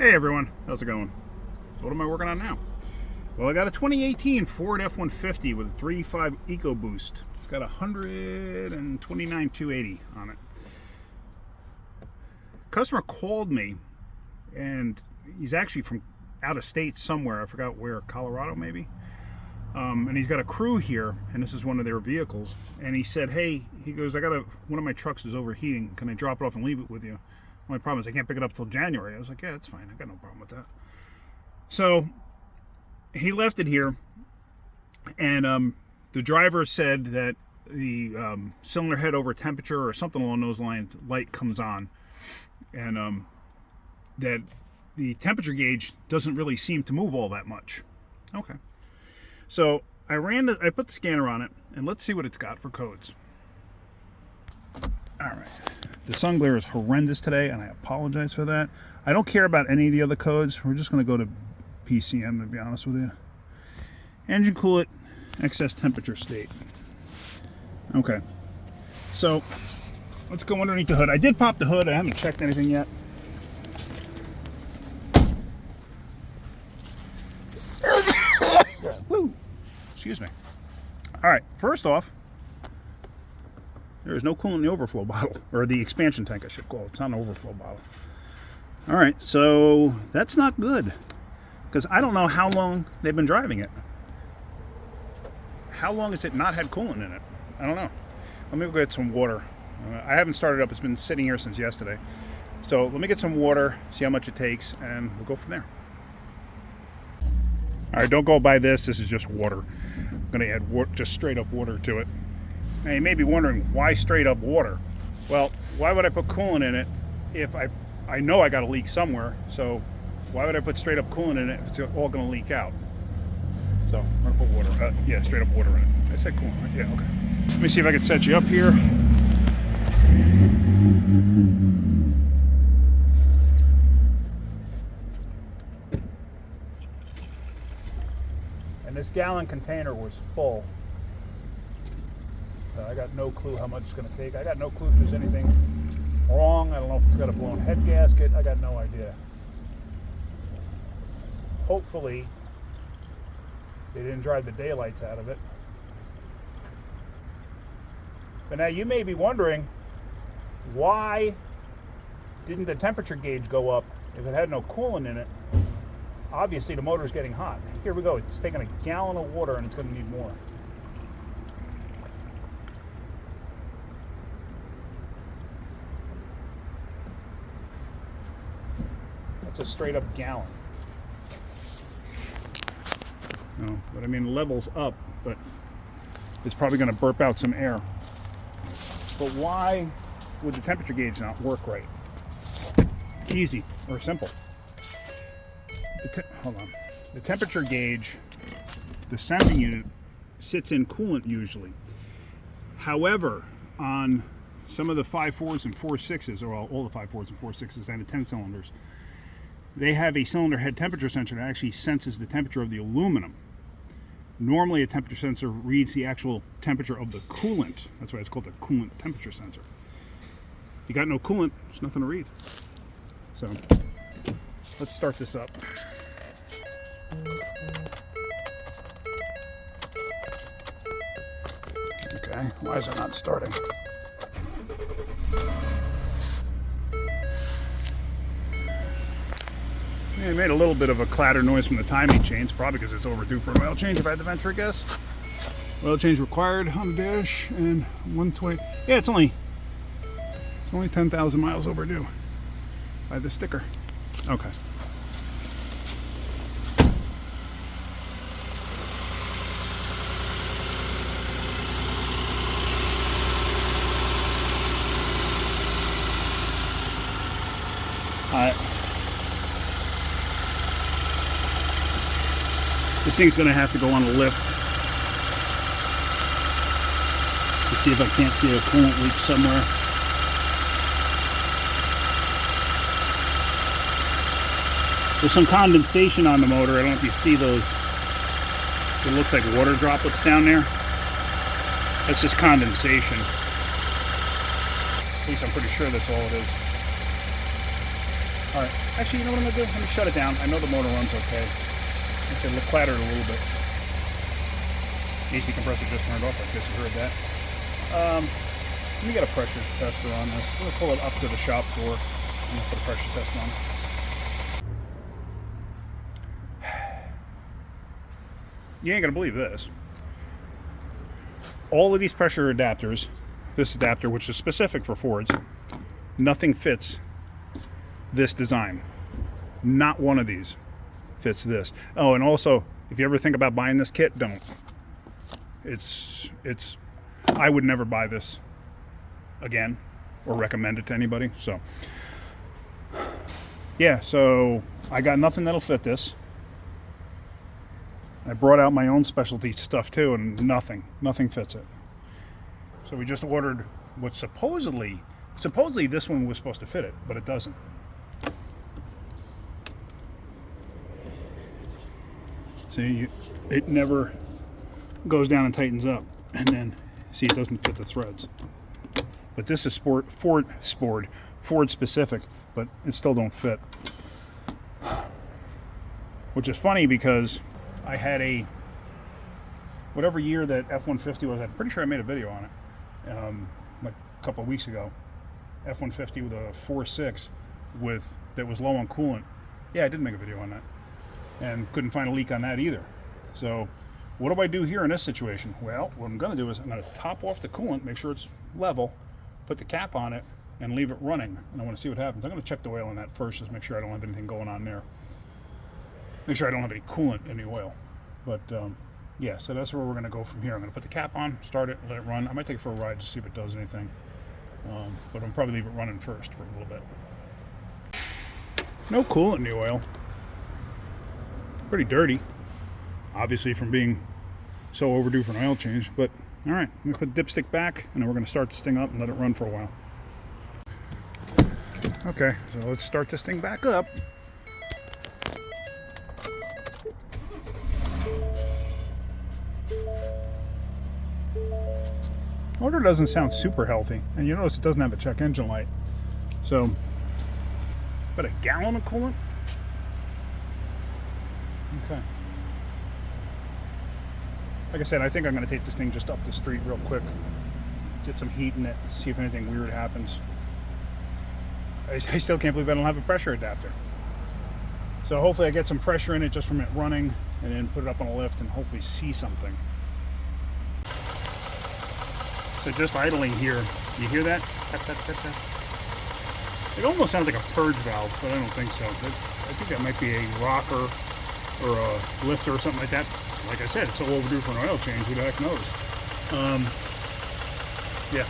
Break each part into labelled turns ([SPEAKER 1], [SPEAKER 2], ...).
[SPEAKER 1] Hey everyone, how's it going? So what am I working on now? Well, I got a 2018 Ford F150 with a 3.5 EcoBoost. It's got 129,280 on it. Customer called me, and he's actually from out of state somewhere. I forgot where, Colorado maybe. And he's got a crew here, and this is one of their vehicles. And he said, hey, he goes, one of my trucks is overheating. Can I drop it off and leave it with you? My problem is I can't pick it up till January. I was like, yeah, that's fine. I got no problem with that. So he left it here, and the driver said that the cylinder head over temperature or something along those lines light comes on, and that the temperature gauge doesn't really seem to move all that much. Okay. So I put the scanner on it, and let's see what it's got for codes. All right. The sun glare is horrendous today, and I apologize for that. I don't care about any of the other codes. We're just going to go to PCM, to be honest with you. Engine coolant, excess temperature state. Okay. So let's go underneath the hood. I did pop the hood. I haven't checked anything yet. Woo! Excuse me. All right. First off, there is no coolant in the overflow bottle, or the expansion tank, I should call it. It's not an overflow bottle. All right, so that's not good, because I don't know how long they've been driving it. How long has it not had coolant in it? I don't know. Let me go get some water. I haven't started up. It's been sitting here since yesterday. So let me get some water, see how much it takes, and we'll go from there. All right, don't go by this. This is just water. I'm going to add just straight up water to it. Now you may be wondering, why straight up water? Well, why would I put coolant in it if I know I got a leak somewhere? So why would I put straight up coolant in it if it's all going to leak out? So I'm going to put water, yeah, straight up water in it. I said coolant, right? Yeah, okay. Let me see if I can set you up here. And this gallon container was full. I got no clue how much it's going to take. I got no clue if there's anything wrong. I don't know if it's got a blown head gasket. I got no idea. Hopefully, they didn't drive the daylights out of it. But now you may be wondering, why didn't the temperature gauge go up if it had no coolant in it? Obviously, the motor's getting hot. Here we go. It's taking a gallon of water, and it's going to need more. It's a straight up gallon. No, but I mean, the level's up, but it's probably going to burp out some air. But why would the temperature gauge not work right? Easy or simple. Hold on. The temperature gauge, the sensing unit, sits in coolant usually. However, on some of the 5.4s and 4.6s, or all the 5.4s and 4.6s and the 10 cylinders, they have a cylinder head temperature sensor that actually senses the temperature of the aluminum. Normally, a temperature sensor reads the actual temperature of the coolant. That's why it's called a coolant temperature sensor. If you got no coolant, there's nothing to read. So, let's start this up. Okay, why is it not starting? Yeah, it made a little bit of a clatter noise from the timing chains, probably because it's overdue for an oil change, if I had to venture a guess. Oil change required on the dash, and 120. Yeah, it's only 10,000 miles overdue by the sticker. Okay. All right. This thing's going to have to go on a lift to see if I can't see a coolant leak somewhere. There's some condensation on the motor. I don't know if you see those. It looks like water droplets down there. That's just condensation. At least I'm pretty sure that's all it is. All right. Actually, you know what I'm gonna do? Let me shut it down. I know the motor runs okay. It clattered a little bit. AC compressor just turned off. I guess you heard that. Let me get a pressure tester on this. I'm gonna pull it up to the shop floor. I'm gonna put a pressure test on. You ain't gonna believe this. All of these pressure adapters, this adapter, which is specific for Fords, nothing fits this design. Not one of these fits this. Oh, and also, if you ever think about buying this kit, don't. I would never buy this again or recommend it to anybody. So, yeah, so I got nothing that'll fit this. I brought out my own specialty stuff too, and nothing fits it. So we just ordered what supposedly this one was supposed to fit it, but it doesn't. See, it never goes down and tightens up, and then see, it doesn't fit the threads. But this is Ford specific, but it still don't fit. Which is funny because I had whatever year that F150 was, I'm pretty sure I made a video on it like a couple of weeks ago. F150 with a 4.6 that was low on coolant. Yeah, I did make a video on that, and couldn't find a leak on that either. So what do I do here in this situation? Well, what I'm going to do is I'm going to top off the coolant, make sure it's level, put the cap on it, and leave it running. And I want to see what happens. I'm going to check the oil on that first, just make sure I don't have anything going on there. Make sure I don't have any coolant in the oil. But yeah, so that's where we're going to go from here. I'm going to put the cap on, start it, let it run. I might take it for a ride to see if it does anything. But I'll probably leave it running first for a little bit. No coolant in the oil. Pretty dirty, obviously, from being so overdue for an oil change. But all right, I'm going to put the dipstick back, and then we're going to start this thing up and let it run for a while. Okay, so let's start this thing back up. Motor doesn't sound super healthy, and you notice it doesn't have a check engine light. So, about a gallon of coolant? Okay. Like I said, I think I'm going to take this thing just up the street real quick, get some heat in it, see if anything weird happens. I still can't believe I don't have a pressure adapter. So hopefully I get some pressure in it just from it running, and then put it up on a lift and hopefully see something. So just idling here, you hear that? Tap, tap, tap, tap. It almost sounds like a purge valve, but I don't think so. I think that might be a rocker or a lifter or something like that. Like I said, it's so overdue for an oil change, who the heck knows? Yeah.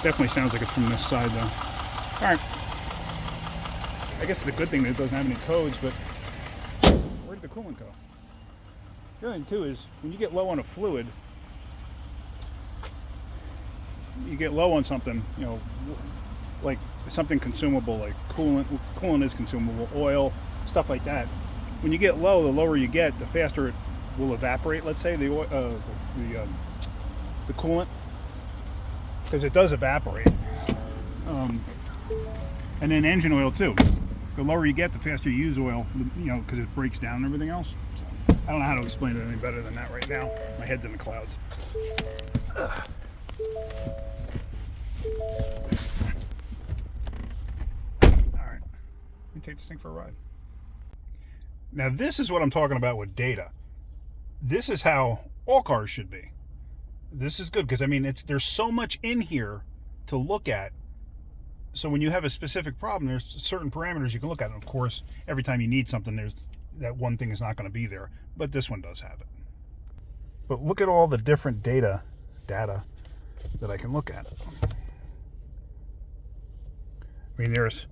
[SPEAKER 1] Definitely sounds like it's from this side though. Alright. I guess the good thing that it doesn't have any codes, but where did the coolant go? The other thing too is when you get low on a fluid, you get low on something, you know, like something consumable, like coolant. Coolant is consumable, oil, stuff like that. When you get low, the lower you get, the faster it will evaporate. Let's say the coolant, because it does evaporate. And then engine oil too. The lower you get, the faster you use oil, you know, because it breaks down and everything else. So, I don't know how to explain it any better than that right now. My head's in the clouds. Ugh. Alright, let me take this thing for a ride. Now this is what I'm talking about with data. This is how all cars should be. This is good because I mean there's so much in here to look at. So when you have a specific problem, there's certain parameters you can look at. And of course, every time you need something, there's that one thing is not going to be there. But this one does have it. But look at all the different data that I can look at. I mean, there's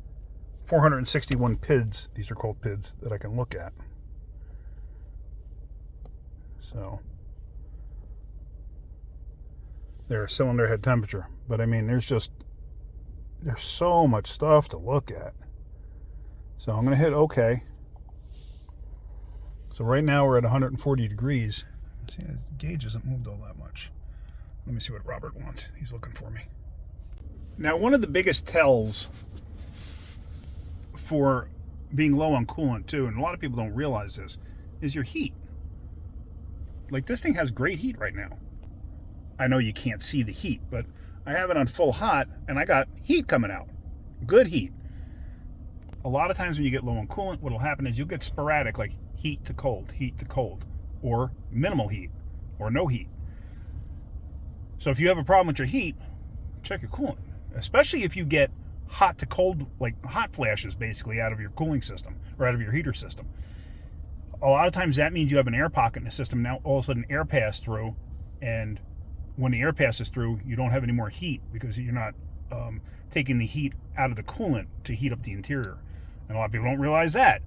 [SPEAKER 1] 461 PIDs, these are called PIDs, that I can look at. So, there's cylinder head temperature. But I mean, there's so much stuff to look at. So I'm going to hit OK. So right now we're at 140 degrees. See, the gauge hasn't moved all that much. Let me see what Robert wants. He's looking for me. Now, one of the biggest tells for being low on coolant too, and a lot of people don't realize this, is your heat. Like, this thing has great heat right now. I know you can't see the heat, but I have it on full hot and I got heat coming out. Good heat. A lot of times when you get low on coolant, what will happen is you'll get sporadic, like heat to cold, or minimal heat, or no heat. So if you have a problem with your heat, check your coolant. Especially if you get hot to cold, like hot flashes basically out of your cooling system, or out of your heater system. A lot of times that means you have an air pocket in the system. Now all of a sudden air passed through, and when the air passes through, you don't have any more heat because you're not taking the heat out of the coolant to heat up the interior. And a lot of people don't realize that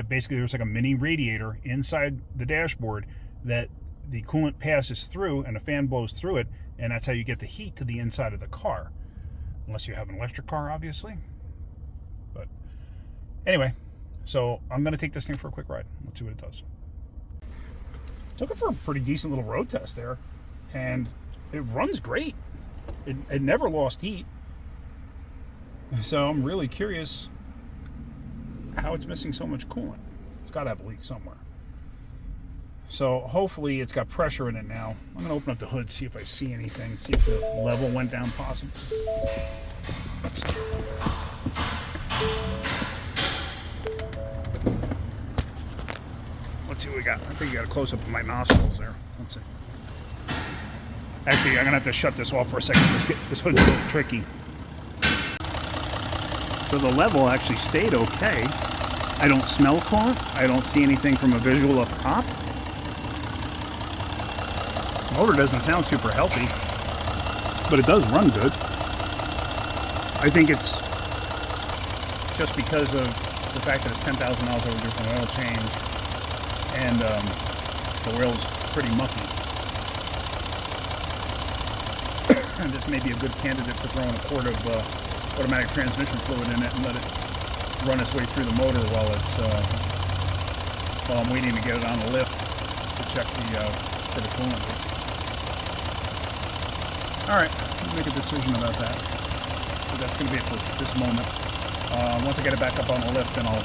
[SPEAKER 1] basically there's like a mini radiator inside the dashboard that the coolant passes through and a fan blows through it, and that's how you get the heat to the inside of the car. Unless you have an electric car, obviously. But anyway, so I'm going to take this thing for a quick ride. Let's see what it does. Took it for a pretty decent little road test there, and it runs great. It never lost heat. So I'm really curious how it's missing so much coolant. It's got to have a leak somewhere. So hopefully it's got pressure in it now. I'm going to open up the hood, see if I see anything, see if the level went down possibly. Let's see. Let's see what we got. I think you got a close-up of my nostrils there. Let's see. Actually, I'm going to have to shut this off for a second. This hood's a little tricky. So the level actually stayed okay. I don't smell coolant. I don't see anything from a visual up top. The motor doesn't sound super healthy, but it does run good. I think it's just because of the fact that it's 10,000 miles overdue from an oil change, and the oil's pretty mucky. And this may be a good candidate for throwing a quart of automatic transmission fluid in it and let it run its way through the motor while I'm waiting to get it on the lift to check for the coolant leak. All right, we'll make a decision about that. So that's going to be it for this moment. Once I get it back up on the lift, then I'll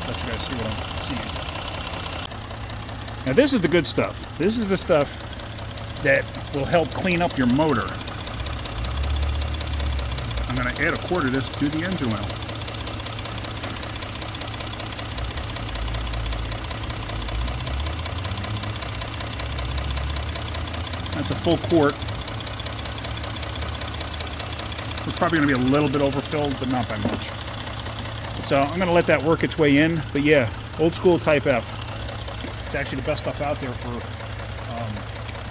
[SPEAKER 1] let you guys see what I'm seeing. Now this is the good stuff. This is the stuff that will help clean up your motor. I'm going to add a quart of this to the engine oil. That's a full quart. It's probably going to be a little bit overfilled, but not by much. So I'm going to let that work its way in. But yeah, old school Type F. It's actually the best stuff out there for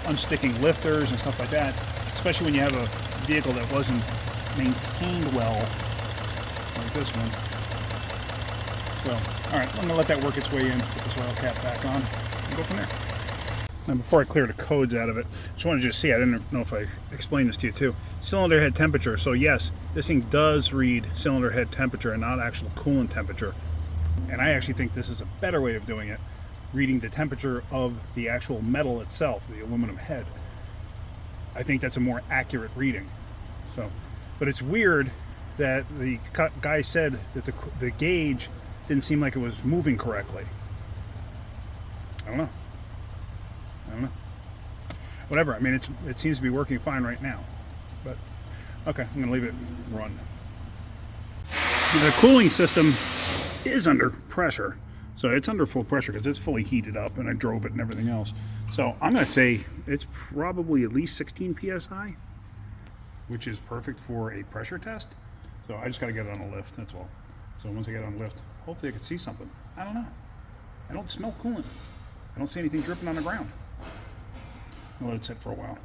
[SPEAKER 1] unsticking lifters and stuff like that, especially when you have a vehicle that wasn't maintained well, like this one. So, all right, I'm going to let that work its way in, put this oil cap back on, and go from there. Now, before I clear the codes out of it, I just wanted to see, I didn't know if I explained this to you too. Cylinder head temperature. So yes, this thing does read cylinder head temperature and not actual coolant temperature. And I actually think this is a better way of doing it, reading the temperature of the actual metal itself, the aluminum head. I think that's a more accurate reading. So, but it's weird that the guy said that the gauge didn't seem like it was moving correctly. I don't know. Whatever. I mean, it seems to be working fine right now. But okay, I'm going to leave it run. The cooling system is under pressure. So it's under full pressure because it's fully heated up and I drove it and everything else. So I'm going to say it's probably at least 16 psi, which is perfect for a pressure test. So I just got to get it on a lift, that's all. So once I get it on a lift, hopefully I can see something. I don't know. I don't smell coolant. I don't see anything dripping on the ground. I'll let it sit for a while.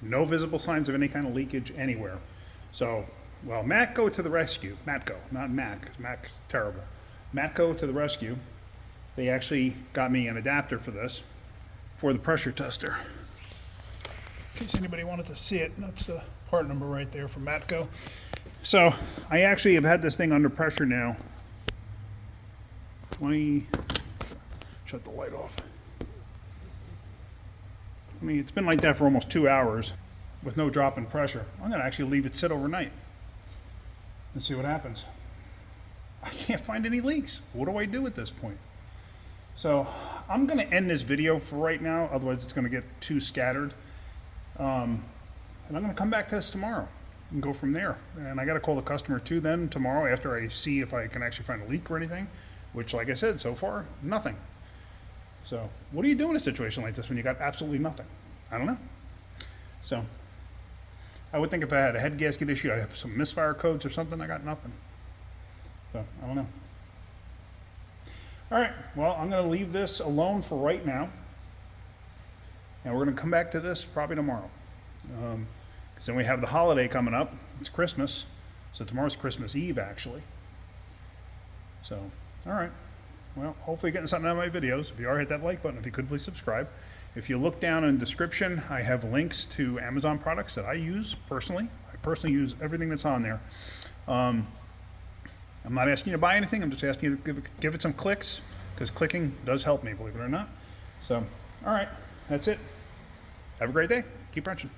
[SPEAKER 1] No visible signs of any kind of leakage anywhere. So, well, Matco to the rescue. Matco, not Mac, because Mac's terrible. Matco to the rescue. They actually got me an adapter for this, for the pressure tester. In case anybody wanted to see it, that's the part number right there from Matco. So, I actually have had this thing under pressure now. Shut the light off. I mean, it's been like that for almost 2 hours. with no drop in pressure. I'm going to actually leave it sit overnight and see what happens. I can't find any leaks. What do I do at this point? So I'm going to end this video for right now, otherwise it's going to get too scattered. And I'm going to come back to this tomorrow and go from there. And I got to call the customer too then tomorrow after I see if I can actually find a leak or anything, which, like I said, so far, nothing. So what do you do in a situation like this when you got absolutely nothing? I don't know. So I would think if I had a head gasket issue, I'd have some misfire codes or something. I got nothing. So I don't know. All right, well, I'm going to leave this alone for right now. And we're going to come back to this probably tomorrow. Because then we have the holiday coming up. It's Christmas. So tomorrow's Christmas Eve, actually. So, all right. Well, hopefully you're getting something out of my videos. If you are, hit that like button. If you could, please subscribe. If you look down in the description, I have links to Amazon products that I use personally. I personally use everything that's on there. I'm not asking you to buy anything. I'm just asking you to give it some clicks, because clicking does help me, believe it or not. So, all right, that's it. Have a great day. Keep wrenching.